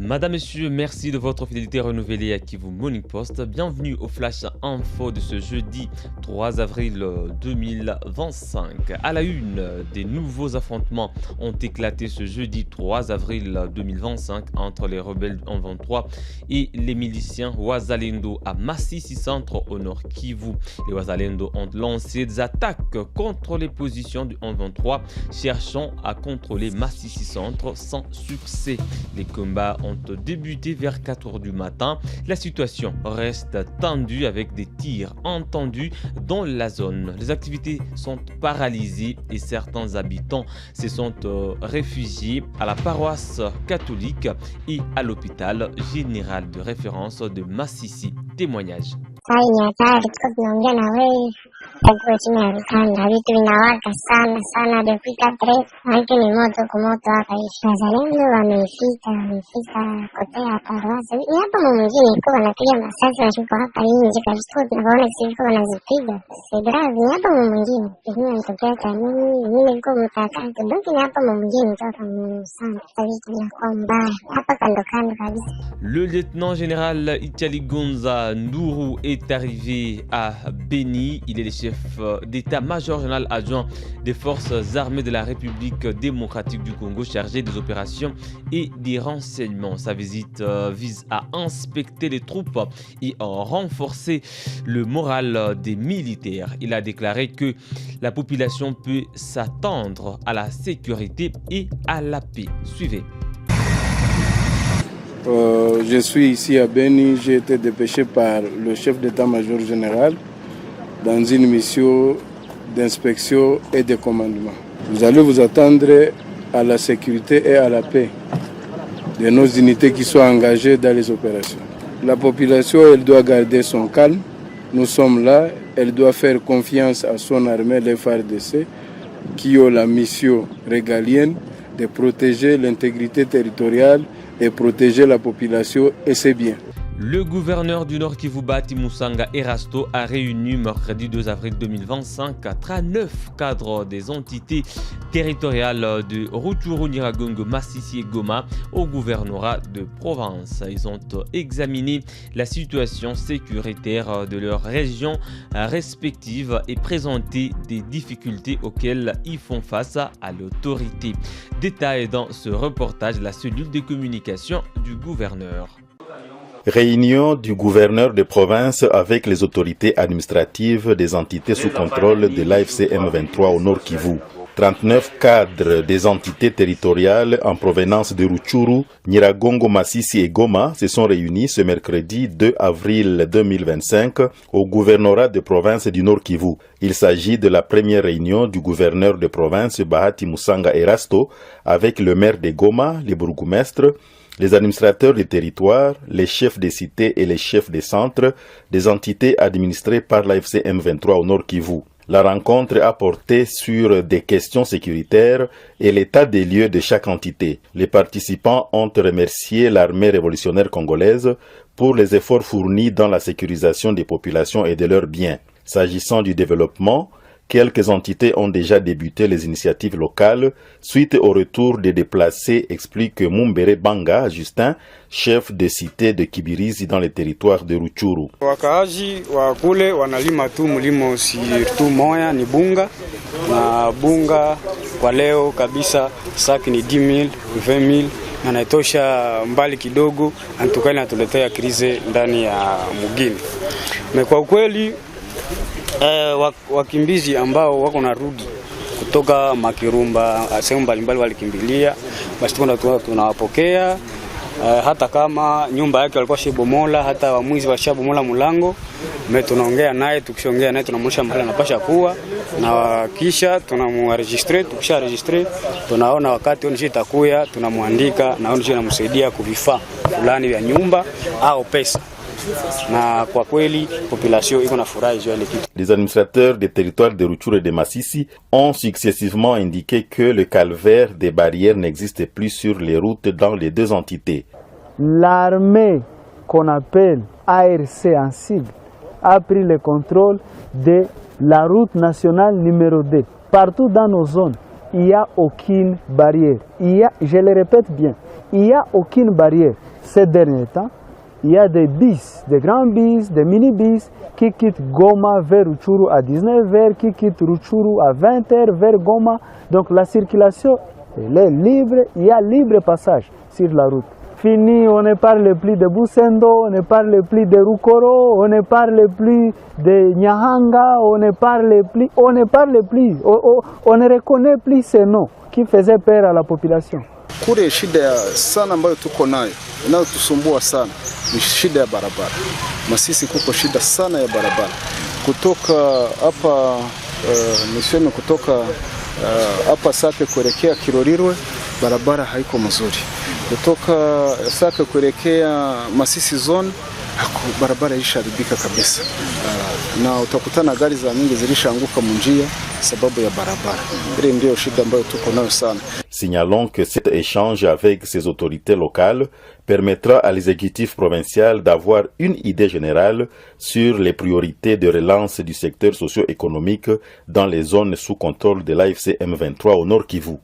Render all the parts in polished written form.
Madame, Messieurs, merci de votre fidélité renouvelée à Kivu Morning Post. Bienvenue au Flash Info de ce jeudi 3 avril 2025. À la une, des nouveaux affrontements ont éclaté ce jeudi 3 avril 2025 entre les rebelles en 23 et les miliciens Wazalendo à Massissi Centre au nord Kivu. Les Wazalendo ont lancé des attaques contre les positions du 23, cherchant à contrôler Massissi Centre sans succès. Les combats ont débuté vers 4 h du matin. La situation reste tendue avec des tirs entendus dans la zone. Les activités sont paralysées et certains habitants se sont réfugiés à la paroisse catholique et à l'hôpital général de référence de Massissi. Témoignage. Tuko chini ya vitanda, vitu vinawaka sana dakika 3 lakini ni moto hapa hivi. Wazalendo wamefika kotea parosi. Ni hapa mwingine iko wanapiga masasi washuka hapa nje kabisa, tunaona sisi wanazipiga. Sidra ni hapa mwingine. Hiyo inatokea kanini, mimi niko mtakatifu. Ndio ni hapa mwingine toka sana. Vitu vinakuwa mbaya. Hapa kando kabisa. Le lieutenant général Itali Gonza Ndourou est arrivé à Beni. Il est le chef d'état-major général adjoint des forces armées de la République démocratique du Congo chargé des opérations et des renseignements. Sa visite vise à inspecter les troupes et à renforcer le moral des militaires. Il a déclaré que la population peut s'attendre à la sécurité et à la paix. Suivez. Je suis ici à Beni. J'ai été dépêché par le chef d'état-major général dans une mission d'inspection et de commandement. Vous allez vous attendre à la sécurité et à la paix de nos unités qui sont engagées dans les opérations. La population, elle doit garder son calme. Nous sommes là. Elle doit faire confiance à son armée, les FARDC, qui ont la mission régalienne de protéger l'intégrité territoriale et protéger la population et ses biens. Le gouverneur du Nord Kivu Bahati Musanga Erasto a réuni mercredi 2 avril 2025 39 cadres des entités territoriales de Rutshuru, Nyiragongo, Massissi et Goma au gouvernorat de province. Ils ont examiné la situation sécuritaire de leurs régions respectives et présenté des difficultés auxquelles ils font face à l'autorité. Détail dans ce reportage, la cellule de communication du gouverneur. Réunion du gouverneur de province avec les autorités administratives des entités sous contrôle de l'AFC M23 au Nord Kivu. 39 cadres des entités territoriales en provenance de Rutshuru, Nyiragongo, Massissi et Goma se sont réunis ce mercredi 2 avril 2025 au gouvernorat de province du Nord Kivu. Il s'agit de la première réunion du gouverneur de province Bahati Musanga Erasto avec le maire de Goma, les bourgmestres, les administrateurs des territoires, les chefs des cités et les chefs des centres des entités administrées par l'AFC M23 au Nord Kivu. La rencontre a porté sur des questions sécuritaires et l'état des lieux de chaque entité. Les participants ont remercié l'armée révolutionnaire congolaise pour les efforts fournis dans la sécurisation des populations et de leurs biens. S'agissant du développement, quelques entités ont déjà débuté les initiatives locales suite au retour des déplacés, explique Mumbere Banga Justin, chef de cité de Kibirizi dans les territoires de Rutshuru. Wakaaji wa kule wanalima tu mlimo tu moya ni bunga, na bunga kwa leo kabisa saki ni 10,000, 20,000 na naitosha mbali kidogo, antukani natuletea krize ndani ya mugini. Kwa ukweli wakimbizi ambao wako narudi kutoka Makirumba, sehemu mbalimbali walikimbilia, basi tunawapokea hata kama nyumba yake walikuwa shibomola, hata wamwizi washabomola mlango, tunaongea naye, tukishaongea naye tunamwonyesha mahali anapasha kuwa, na kisha tunamuregistre. Tukisha registre tunaona wakati onje itakuya, tunamwandika na onje namsaidia kuvifaa fulani vya nyumba au pesa. Na kwa kweli population iko na furaha juu ya ile kitu. Les administrateurs des territoires de Rutshuru et de Massissi ont successivement indiqué que le calvaire des barrières n'existe plus sur les routes dans les deux entités. L'armée qu'on appelle ARC en sigle a pris le contrôle de la route nationale numéro 2. Partout dans nos zones, il n'y a aucune barrière. Je le répète bien, il n'y a aucune barrière. ces derniers temps, il y a des bis, des grands bis, des mini-bis qui quittent Goma vers Rutshuru à 19h, qui quittent Rutshuru à 20h vers Goma. Donc la circulation, elle est libre, il y a libre passage sur la route. Fini, on ne parle plus de Busendo, on ne parle plus de Rukoro, on ne parle plus de Nyahanga, on ne reconnaît plus ces noms qui faisaient peur à la population. Kule shida sana ambayo tuko nayo inayotusumbua sana ni shida ya barabara. Masisi kuko shida sana ya barabara. Kutoka hapa niseme kutoka hapa Sake kuelekea Kirorirwe barabara haiko mzuri. Kutoka Sake kuelekea Masisi zone barabara isharibika kabisa. Na utakutana gari za mingi zilishaanguka munjia sababu ya barabara. Ile ndio shida ambayo tuko nayo sana. Signalons que cet échange avec ces autorités locales permettra à l'exécutif provincial d'avoir une idée générale sur les priorités de relance du secteur socio-économique dans les zones sous contrôle de l'AFC M23 au Nord Kivu.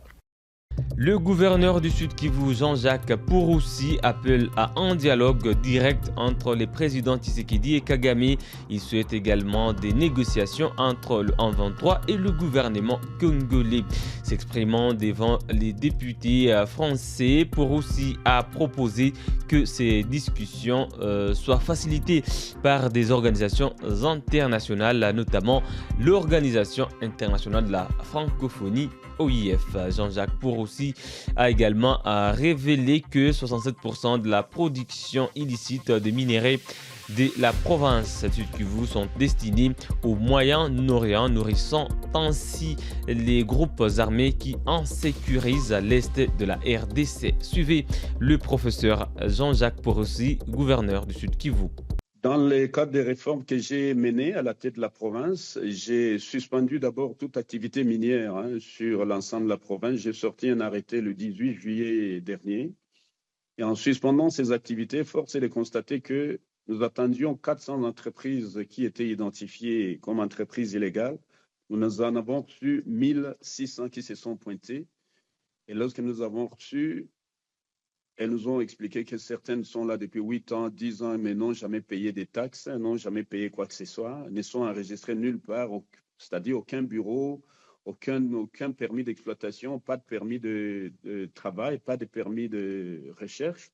Le gouverneur du Sud Kivu, Jean-Jacques Purusi, appelle à un dialogue direct entre les présidents Tshisekedi et Kagame. Il souhaite également des négociations entre le M23 et le gouvernement congolais. S'exprimant devant les députés français, Purusi a proposé que ces discussions soient facilitées par des organisations internationales, notamment l'Organisation internationale de la francophonie OIF. Jean-Jacques Purusi a également révélé que 67% de la production illicite de minerais de la province du Kivu sont destinés au Moyen-Orient, nourrissant ainsi les groupes armés qui insécurisent l'est de la RDC. Suivez le professeur Jean-Jacques Purusi, gouverneur du Sud Kivu. Dans le cadre des réformes que j'ai menées à la tête de la province, j'ai suspendu d'abord toute activité minière sur l'ensemble de la province. J'ai sorti un arrêté le 18 juillet dernier. Et en suspendant ces activités, force est de constater que nous attendions 400 entreprises qui étaient identifiées comme entreprises illégales. Nous en avons reçu 1600 qui se sont pointées. Et lorsque nous avons reçu, elles nous ont expliqué que certaines sont là depuis 8 ans, 10 ans, mais n'ont jamais payé des taxes, n'ont jamais payé quoi que ce soit, ne sont enregistrées nulle part, c'est-à-dire aucun bureau, aucun permis d'exploitation, pas de permis de travail, pas de permis de recherche.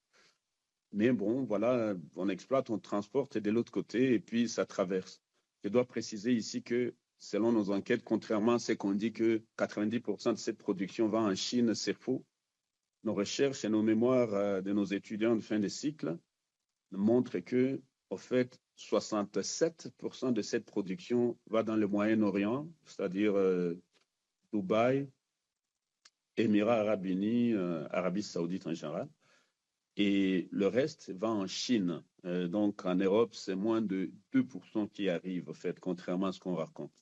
Mais bon, voilà, on exploite, on transporte et de l'autre côté, et puis ça traverse. Je dois préciser ici que, selon nos enquêtes, contrairement à ce qu'on dit que 90% de cette production va en Chine, c'est faux. Nos recherches et nos mémoires de nos étudiants de fin de cycle montrent que, au fait, 67% de cette production va dans le Moyen-Orient, c'est-à-dire Dubaï, Émirats arabes unis, Arabie saoudite en général. Et le reste va en Chine. Donc en Europe, c'est moins de 2% qui arrivent, au fait, contrairement à ce qu'on raconte.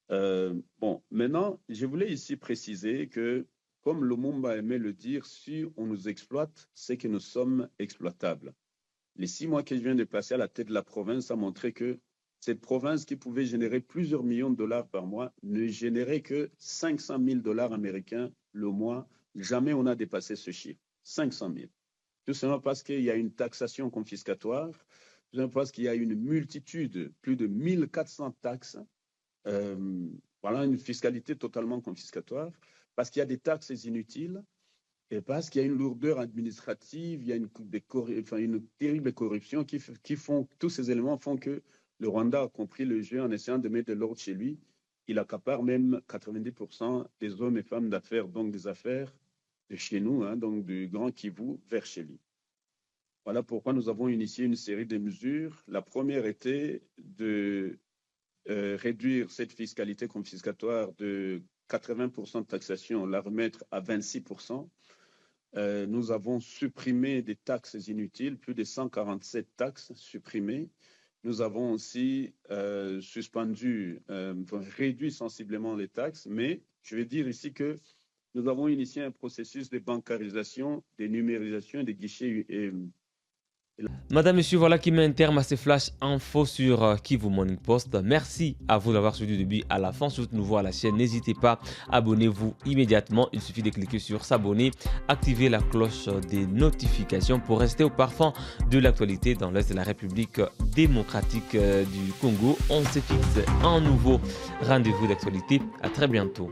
Bon, maintenant, je voulais ici préciser que, comme Lumumba aimait le dire, si on nous exploite, c'est que nous sommes exploitables. Les 6 mois que je viens de passer à la tête de la province a montré que cette province qui pouvait générer plusieurs millions de dollars par mois ne générait que 500 000 dollars américains le mois. Jamais on a dépassé ce chiffre, 500 000. Tout simplement parce qu'il y a une taxation confiscatoire, tout simplement parce qu'il y a une multitude, plus de 1400 taxes, voilà, une fiscalité totalement confiscatoire, parce qu'il y a des taxes inutiles et parce qu'il y a une lourdeur administrative, il y a une terrible corruption qui font, tous ces éléments font que le Rwanda a compris le jeu en essayant de mettre de l'ordre chez lui. Il accapare même 90% des hommes et femmes d'affaires, donc des affaires de chez nous, donc du Grand Kivu vers chez lui. Voilà pourquoi nous avons initié une série de mesures. La première était de réduire cette fiscalité confiscatoire de 80% de taxation, la remettre à 26%. Nous avons supprimé des taxes inutiles, plus de 147 taxes supprimées. Nous avons aussi réduit sensiblement les taxes, mais je vais dire ici que nous avons initié un processus de bancarisation, de numérisation des guichets Madame, monsieur, voilà qui met un terme à ces flash info sur Kivu Morning Post. Merci à vous d'avoir suivi du début à la fin. Si vous êtes nouveau à la chaîne, n'hésitez pas, abonnez-vous immédiatement. Il suffit de cliquer sur s'abonner, activer la cloche des notifications pour rester au parfum de l'actualité dans l'Est de la République démocratique du Congo. On se fixe un nouveau rendez-vous d'actualité. À très bientôt.